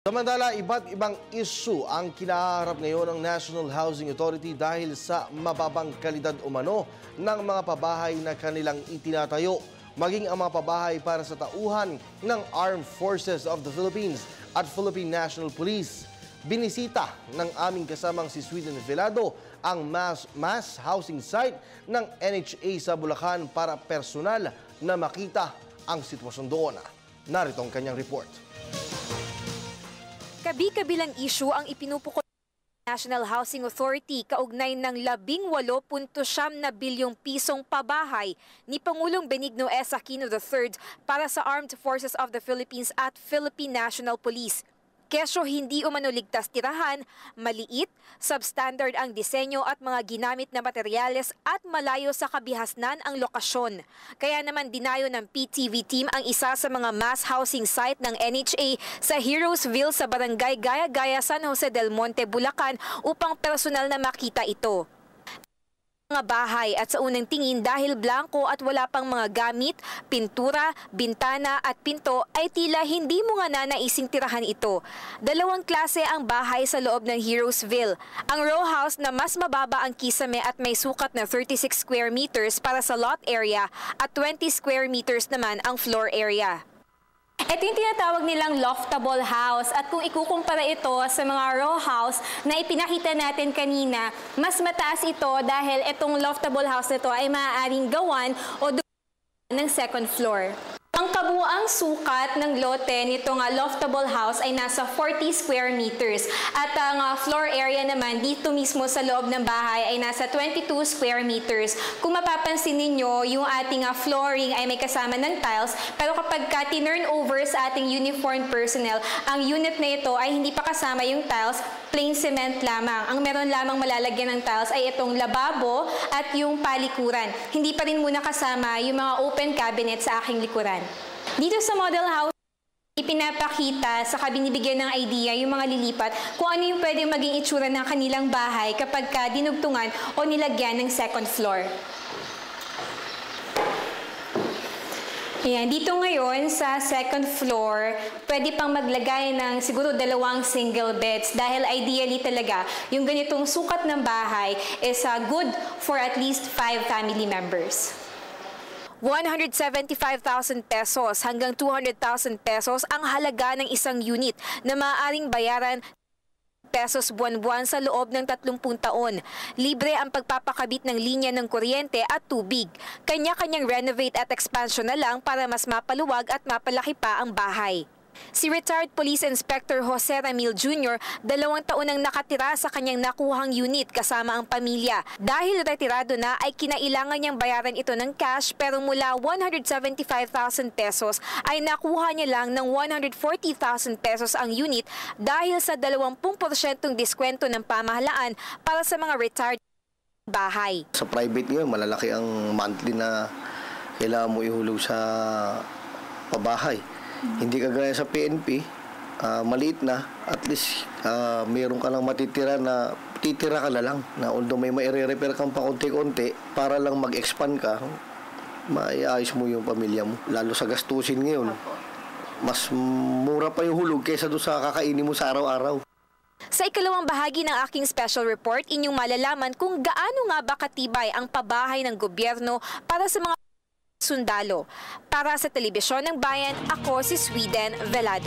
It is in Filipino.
Samantala, iba't ibang issue ang kinaharap ngayon ng National Housing Authority dahil sa mababang kalidad umano ng mga pabahay na kanilang itinatayo, maging ang mga pabahay para sa tauhan ng Armed Forces of the Philippines at Philippine National Police. Binisita ng aming kasamang si Sweden Velado ang mass housing site ng NHA sa Bulacan para personal na makita ang sitwasyon doon. Narito ang kanyang report. Kabi-kabilang issue ang ipinupukol ng National Housing Authority kaugnay ng 18.9 bilyong pisong pabahay ni Pangulong Benigno S. Aquino III para sa Armed Forces of the Philippines at Philippine National Police. Kesyo hindi umano ligtas tirahan, maliit, substandard ang disenyo at mga ginamit na materyales at malayo sa kabihasnan ang lokasyon. Kaya naman dinayo ng PTV team ang isa sa mga mass housing site ng NHA sa Heroesville sa Barangay Gaya-Gaya, San Jose del Monte, Bulacan upang personal na makita ito. Mga bahay at sa unang tingin dahil blanco at wala pang mga gamit, pintura, bintana at pinto ay tila hindi mo nga nanaising tirahan ito. Dalawang klase ang bahay sa loob ng Heroesville. Ang row house na mas mababa ang kisame at may sukat na 36 square meters para sa lot area at 20 square meters naman ang floor area. Ito yung tinatawag nilang loftable house at kung ikukumpara ito sa mga row house na ipinakita natin kanina, mas mataas ito dahil itong loftable house nito ay maaaring gawan o ng second floor. Ang kabuuang sukat ng lote nitong loftable house ay nasa 40 square meters at ang floor area naman dito mismo sa loob ng bahay ay nasa 22 square meters. Kung mapapansin ninyo, yung ating flooring ay may kasama ng tiles pero kapag tinurn over sa ating uniformed personnel, ang unit na ito ay hindi pa kasama yung tiles, plain cement lamang. Ang meron lamang malalagyan ng tiles ay itong lababo at yung palikuran. Hindi pa rin muna kasama yung mga open cabinet sa aking likuran. Dito sa model house, ipinapakita sa binibigyan ng idea yung mga lilipat kung ano yung pwedeng maging itsura ng kanilang bahay kapag dinugtungan o nilagyan ng second floor. Ayan, dito ngayon sa second floor, pwede pang maglagay ng siguro 2 single beds dahil ideally talaga yung ganitong sukat ng bahay is good for at least 5 family members. 175,000 pesos hanggang 200,000 pesos ang halaga ng isang unit na maaaring bayaran pesos buwan-buwan sa loob ng 30 taon. Libre ang pagpapakabit ng linya ng kuryente at tubig. Kanya-kanyang renovate at expansion na lang para mas mapaluwag at mapalaki pa ang bahay. Si retired Police Inspector Jose Ramil Jr., 2 taon nang nakatira sa kanyang nakuhang unit kasama ang pamilya. Dahil retirado na ay kinailangan niyang bayaran ito ng cash pero mula 175,000 pesos ay nakuha niya lang ng 140,000 pesos ang unit dahil sa 20% diskwento ng pamahalaan para sa mga retired bahay. Sa private ngayon, malalaki ang monthly na kailangan mo ihulog sa pabahay. Hindi kagaya sa PNP, maliit na, at least meron ka lang matitira na titira ka na lang. Na although may maire-repair kang pa konti-konti, para lang mag-expand ka, maiayos mo yung pamilya mo. Lalo sa gastusin ngayon, mas mura pa yung hulog kaysa doon sa kakainin mo sa araw-araw. Sa ikalawang bahagi ng aking special report, inyong malalaman kung gaano nga ba katibay ang pabahay ng gobyerno para sa mga sundalo. Para sa Telebisyon ng Bayan, ako si Sweden Velado.